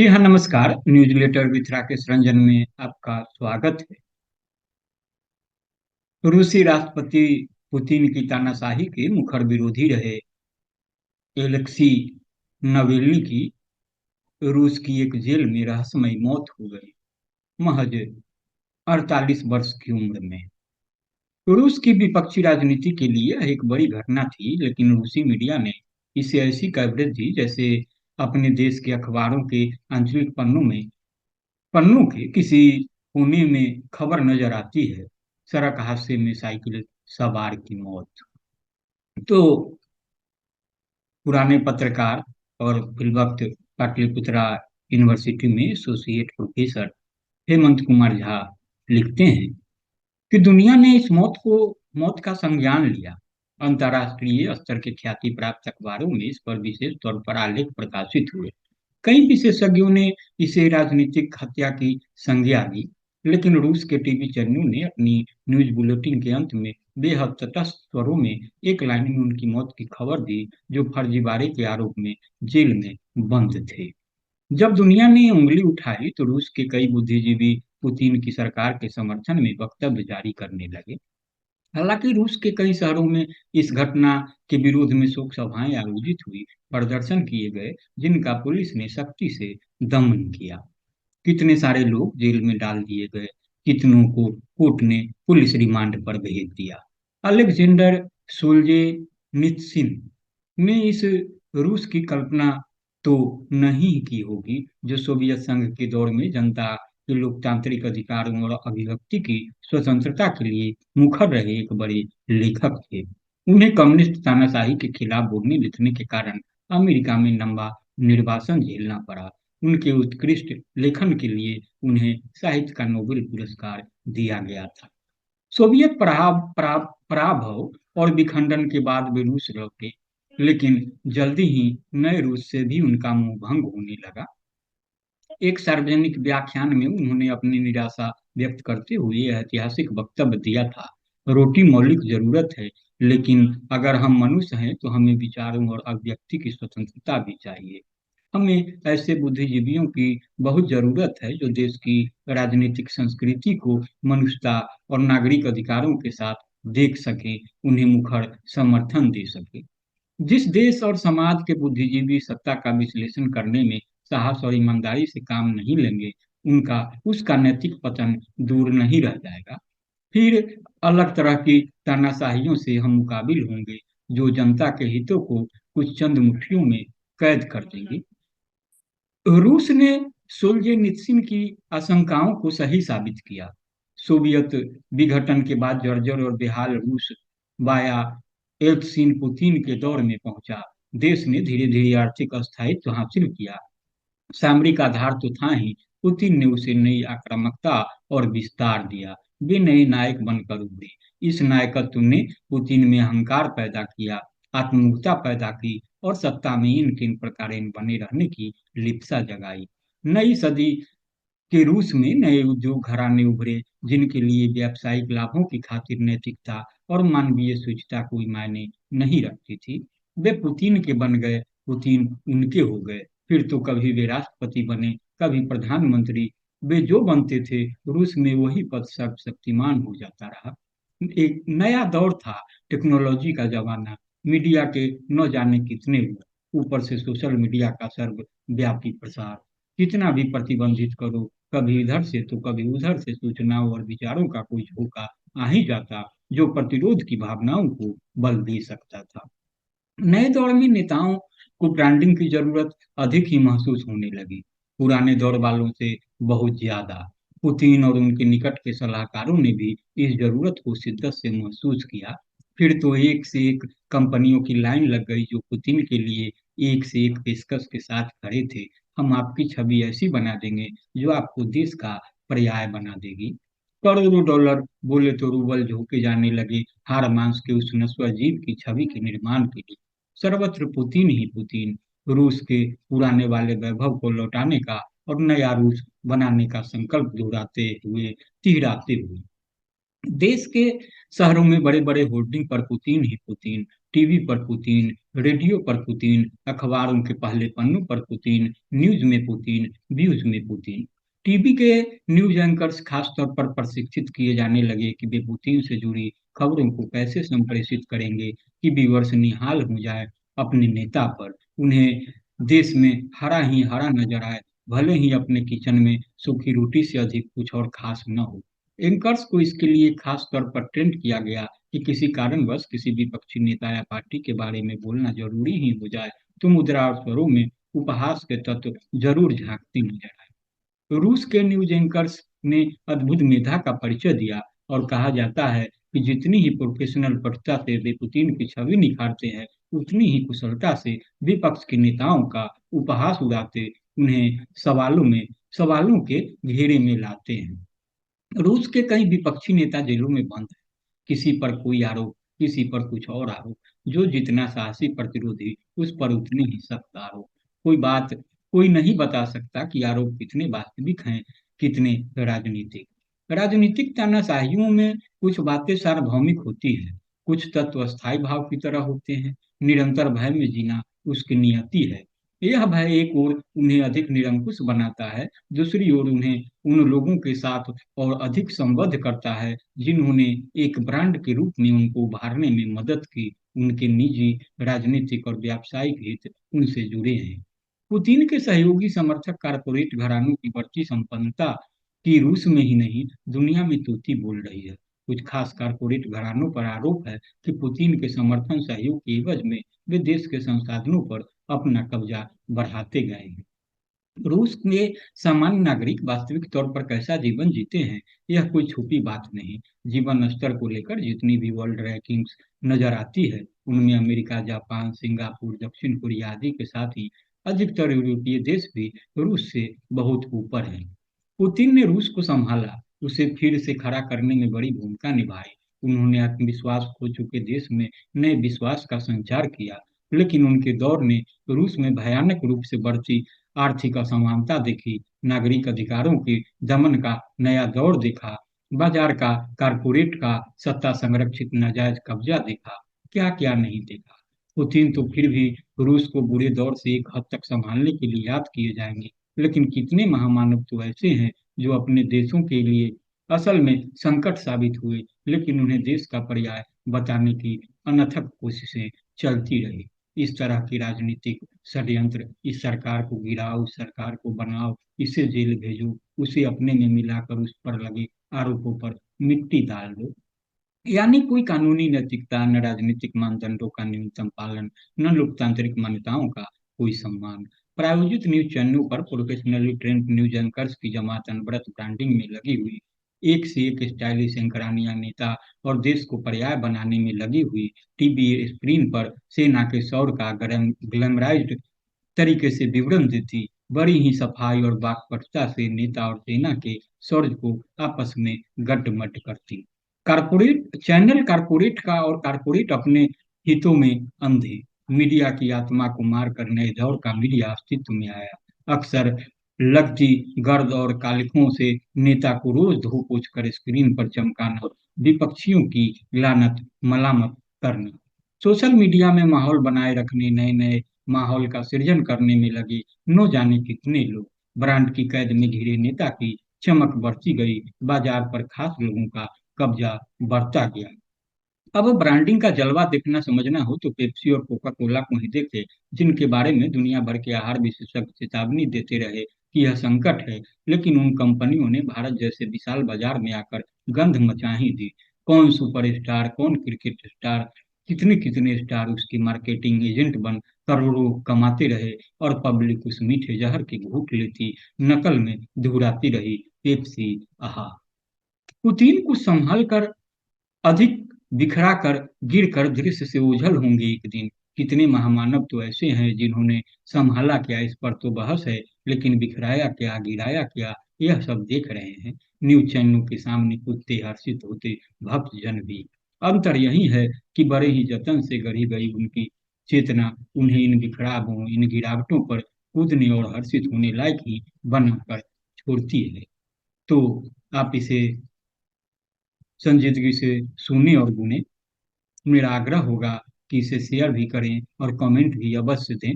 जी हाँ, नमस्कार। Newsletter with Rakesh Ranjan में आपका स्वागत है। रूसी राष्ट्रपति पुतिन की तानाशाही के मुखर विरोधी रहे एलेक्सी नवेल्नी की रूस की एक जेल में रहस्यमयी मौत हो गई, महज 48 वर्ष की उम्र में। रूस की विपक्षी राजनीति के लिए यह एक बड़ी घटना थी, लेकिन रूसी मीडिया ने इसे ऐसी कवरेज दी जैसे अपने देश के अखबारों के आंचलिक पन्नों के किसी कोने में खबर नजर आती है, सड़क हादसे में साइकिल सवार की मौत। तो पुराने पत्रकार और फिलवक्त पाटलिपुत्रा यूनिवर्सिटी में एसोसिएट प्रोफेसर हेमंत कुमार झा लिखते हैं कि दुनिया ने इस मौत का संज्ञान लिया। अंतर्राष्ट्रीय स्तर के ख्याति प्राप्त अखबारों में इस पर विशेष तौर पर आलेख प्रकाशित हुए। कई विशेषज्ञों ने इसे राजनीतिक हत्या की संज्ञा दी, लेकिन रूस के टीवी चैनलों ने अपनी न्यूज बुलेटिन के अंत में बेहद तटस्थ स्वरों में एक लाइन में उनकी मौत की खबर दी, जो फर्जीवाड़े के आरोप में जेल में बंद थे। जब दुनिया ने उंगली उठाई तो रूस के कई बुद्धिजीवी पुतिन की सरकार के समर्थन में वक्तव्य जारी करने लगे। हालांकि रूस के कई शहरों में इस घटना के विरोध में शोक सभाएं आयोजित हुई, प्रदर्शन किए गए, जिनका पुलिस ने सख्ती से दमन किया। कितने सारे लोग जेल में डाल दिए गए, कितनों को कोर्ट ने पुलिस रिमांड पर भेज दिया। अलेक्जेंडर सोल्जेनित्सिन ने इस रूस की कल्पना तो नहीं की होगी जो सोवियत संघ के दौर में जनता के लोकतांत्रिक अधिकारों और अभिव्यक्ति की स्वतंत्रता के लिए मुखर रहे एक बड़े लेखक थे। उन्हें कम्युनिस्ट तानाशाही के खिलाफ बोलने लिखने के कारण अमेरिका में लंबा निर्वासन झेलना पड़ा। उनके उत्कृष्ट लेखन के लिए उन्हें साहित्य का नोबेल पुरस्कार दिया गया था। सोवियत पराभव और विखंडन के बाद वे रूस लौटे, लेकिन जल्दी ही नए रूस से भी उनका मोह भंग होने लगा। एक सार्वजनिक व्याख्यान में उन्होंने अपनी निराशा व्यक्त करते हुए यह ऐतिहासिक वक्तव्य दिया था: रोटी मौलिक जरूरत है, लेकिन अगर हम मनुष्य हैं तो हमें विचारों और अभिव्यक्ति की स्वतंत्रता भी चाहिए। हमें ऐसे बुद्धिजीवियों की बहुत जरूरत है जो देश की राजनीतिक संस्कृति को मनुष्यता और नागरिक अधिकारों के साथ देख सके, उन्हें मुखर समर्थन दे सके। जिस देश और समाज के बुद्धिजीवी सत्ता का विश्लेषण करने में साहस और ईमानदारी से काम नहीं लेंगे, उनका उसका नैतिक पतन दूर नहीं रह जाएगा। फिर अलग तरह की तानाशाहियों से हम मुकाबिल होंगे, जो जनता के हितों को कुछ चंद मुट्ठियों में कैद कर देंगे। रूस ने सोल्जेनित्सिन की आशंकाओं को सही साबित किया। सोवियत विघटन के बाद जर्जर और बेहाल रूस वाया एल्त्सिन पुतिन के दौर में पहुंचा। देश ने धीरे धीरे आर्थिक स्थायित्व हासिल किया, सामरिक आधार तो था ही, पुतिन ने उसे नई आक्रामकता और विस्तार दिया। वे नए नायक बनकर उभरे। इस नायकत्व ने पुतिन में अहंकार पैदा किया, आत्ममुखता पैदा की और सत्ता में इन किन प्रकार बने रहने की लिप्सा जगाई। नई सदी कि रूस में नए उद्योग घराने उभरे, जिनके लिए व्यावसायिक लाभों की खातिर नैतिकता और मानवीय शुचिता कोई मायने नहीं रखती थी। वे पुतिन के बन गए, पुतिन उनके हो गए। फिर तो कभी वे राष्ट्रपति बने, कभी प्रधानमंत्री। वे जो बनते थे, रूस में वही पद सर्वशक्तिमान हो जाता रहा। एक नया दौर था, टेक्नोलॉजी का जमाना, मीडिया के न जाने कितने हुए, ऊपर से सोशल मीडिया का सर्वव्यापी प्रसार। कितना भी प्रतिबंधित करो, कभी इधर से तो कभी उधर से सूचनाओं और विचारों का कोई झोंका आ ही जाता, जो प्रतिरोध की भावनाओं को बल दे सकता था। नए दौर में नेताओं को ब्रांडिंग की जरूरत अधिक ही महसूस होने लगी, पुराने दौर वालों से बहुत ज्यादा। पुतिन और उनके निकट के सलाहकारों ने भी इस जरूरत को शिद्दत से महसूस किया। फिर तो एक से एक कंपनियों की लाइन लग गई जो पुतिन के लिए एक से एक पेशकश के साथ खड़े थे: हम आपकी छवि ऐसी बना देंगे जो आपको देश का पर्याय बना देगी। करोड़ों डॉलर बोले तो रूबल झोंके जाने लगे हार मांस के उस नस्वर जीव की छवि के निर्माण के लिए। सर्वत्र पुतिन ही पुतिन, रूस के पुराने वाले वैभव को लौटाने का और नया रूस बनाने का संकल्प दोहराते हुए, तिहराते हुए। देश के शहरों में बड़े बड़े होर्डिंग पर पुतिन ही पुतिन, टीवी पर पुतिन, रेडियो पर पुतिन, अखबारों के पहले पन्नों पर पुतिन, न्यूज में पुतिन, व्यूज में पुतिन। टीवी के न्यूज एंकर्स खास तौर पर प्रशिक्षित किए जाने लगे कि वे पुतिन से जुड़ी खबरों को कैसे संप्रेषित करेंगे कि व्यूअर्स निहाल हो जाए अपने नेता पर। उन्हें देश में हरा ही हरा नजर आए, भले ही अपने किचन में सूखी रोटी से अधिक कुछ और खास न हो। एंकर्स को इसके लिए खास तौर पर ट्रेंड किया गया कि किसी कारणवश किसी विपक्षी नेता या पार्टी के बारे में बोलना जरूरी ही हो जाए तो मुद्रा और स्वरों में उपहास के तत्व जरूर झांकते नजर आए। तो रूस के न्यूज एंकर्स ने अद्भुत मेधा का परिचय दिया और कहा जाता है कि जितनी ही प्रोफेशनल पटुता से वे पुतिन की छवि निखारते हैं, उतनी ही कुशलता से विपक्ष के नेताओं का उपहास उड़ाते उन्हें सवालों के घेरे में लाते हैं। रूस के कई विपक्षी नेता जेलों में बंद हैं, किसी पर कोई आरोप, किसी पर कुछ और आरोप। जो जितना साहसी प्रतिरोधी, उस पर उतने ही सख्त आरोप। कोई नहीं बता सकता कि आरोप कितने वास्तविक हैं, कितने राजनीतिक। राजनीतिक तानाशाहियों में कुछ बातें सार्वभौमिक होती हैं, कुछ तत्व अस्थायी भाव की तरह होते हैं। निरंतर भय में जीना उसकी नियति है। यह भय एक ओर उन्हें अधिक निरंकुश बनाता है, दूसरी ओर उन्हें उन लोगों के साथ और अधिक संबद्ध करता है जिन्होंने एक ब्रांड के रूप में उनको उभारने में मदद की। उनके निजी, राजनीतिक और व्यावसायिक हित उनसे जुड़े हैं। पुतिन के सहयोगी समर्थक कारपोरेट घरानों की बढ़ती संपन्नता की रूस में ही नहीं, दुनिया में तूती बोल रही है। कुछ खास कारपोरेट घरानों पर आरोप है कि पुतिन के समर्थन सहयोग के एवज में वे देश के संसाधनों पर अपना कब्जा बढ़ाते गए हैं। रूस के सामान्य नागरिक वास्तविक तौर पर कैसा जीवन जीते हैं, यह कोई छुपी बात नहीं। जीवन स्तर को लेकर जितनी भी वर्ल्ड रैंकिंग्स नजर आती है, उनमें अमेरिका, जापान, सिंगापुर, दक्षिण कोरिया आदि के साथ ही अधिकतर यूरोपीय देश भी रूस से बहुत ऊपर हैं। पुतिन ने रूस को संभाला, उसे फिर से खड़ा करने में बड़ी भूमिका निभाई। उन्होंने आत्मविश्वास खो चुके देश में नए विश्वास का संचार किया, लेकिन उनके दौर ने रूस में भयानक रूप से बढ़ती आर्थिक असमानता देखी, नागरिक अधिकारों के दमन का नया दौर देखा, बाजार का, कारपोरेट का सत्ता संरक्षित नाजायज कब्जा देखा, क्या-क्या नहीं देखा। पुतिन तो फिर भी रूस को बुरे दौर से एक हद तक संभालने के लिए याद किए जाएंगे, लेकिन कितने महामानव तो ऐसे हैं जो अपने देशों के लिए असल में संकट साबित हुए, लेकिन उन्हें देश का पर्याय बताने की अनथक कोशिशें चलती रही। इस तरह की राजनीतिक षड्यंत्र, इस सरकार को गिराओ, उस सरकार को बनाओ, इसे जेल भेजो, उसे अपने में मिलाकर उस पर लगे आरोपों पर मिट्टी डाल दो। यानी कोई कानूनी नैतिकता, न राजनीतिक मानदंडों का न्यूनतम पालन, न लोकतांत्रिक मान्यताओं का कोई सम्मान। प्रायोजित न्यूज चैनलों पर प्रोफेशनली ट्रेंड न्यूज एंकर्स की जमात अनवरत ब्रांडिंग में लगी हुई, एक से एक स्टाइलिश एंकरानियां नेता और देश को पर्याय बनाने में लगी हुई, टीवी स्क्रीन पर सेना के शौर्य का ग्लैमराइज्ड तरीके से विवरण देती, बड़ी ही सफाई और वाकपटुता से नेता और सेना के शौर्य को आपस में गड्ढमड्ढ करती। कारपोरेट का और कारपोरेट अपने हितों में अंधे। मीडिया की आत्मा को मारकर नए दौर का मीडिया अस्तित्व में आया। अक्सर लगती गर्द और कालिखों से नेता को रोज धो पोछ कर स्क्रीन पर चमकाना, विपक्षियों की लानत मलामत करना। सोशल मीडिया में माहौल बनाए रखने, नए नए माहौल का सृजन करने में लगे न जाने कितने लोग। ब्रांड की कैद में घिरे नेता की चमक बढ़ती गई, बाजार पर खास लोगों का कब्जा बढ़ता गया। अब ब्रांडिंग का जलवा देखना समझना हो तो पेप्सी और कोका कोला को ही देखे, जिनके बारे में दुनिया भर के आहार विशेषज्ञ चेतावनी देते रहे कि यह संकट है, लेकिन उन कंपनियों ने भारत जैसे विशाल बाजार में आकर गंध मचा ही दी। कौन सुपरस्टार, कौन क्रिकेट स्टार, कितने कितने स्टार उसकी मार्केटिंग एजेंट बन करोड़ों कमाते रहे और पब्लिक उस मीठे जहर की घूंट लेती नकल में धुराती रही। पेप्सी, आहा। पुतिन को संभल कर, अधिक बिखरा कर, गिर कर दृश्य से ओझल होंगे एक दिन। कितने महामानव तो ऐसे हैं जिन्होंने संभाला क्या, इस पर तो बहस है, लेकिन बिखराया क्या, गिराया क्या, यह सब देख रहे हैं। न्यूज चैनलों के सामने कुत्ते हर्षित होते, भक्त जन भी। अंतर यही है कि बड़े ही जतन से गढ़ी गई उनकी चेतना उन्हें इन बिखरावों, इन गिरावटों पर कूदने और हर्षित होने लायक ही बनाकर छोड़ती है। तो आप इसे संजीदगी से सुने और गुने। मेरा आग्रह होगा कि इसे शेयर भी करें और कमेंट भी अवश्य दें।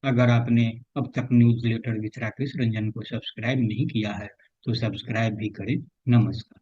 अगर आपने अब तक newsletter with Rakesh Ranjan को सब्सक्राइब नहीं किया है तो सब्सक्राइब भी करें। नमस्कार।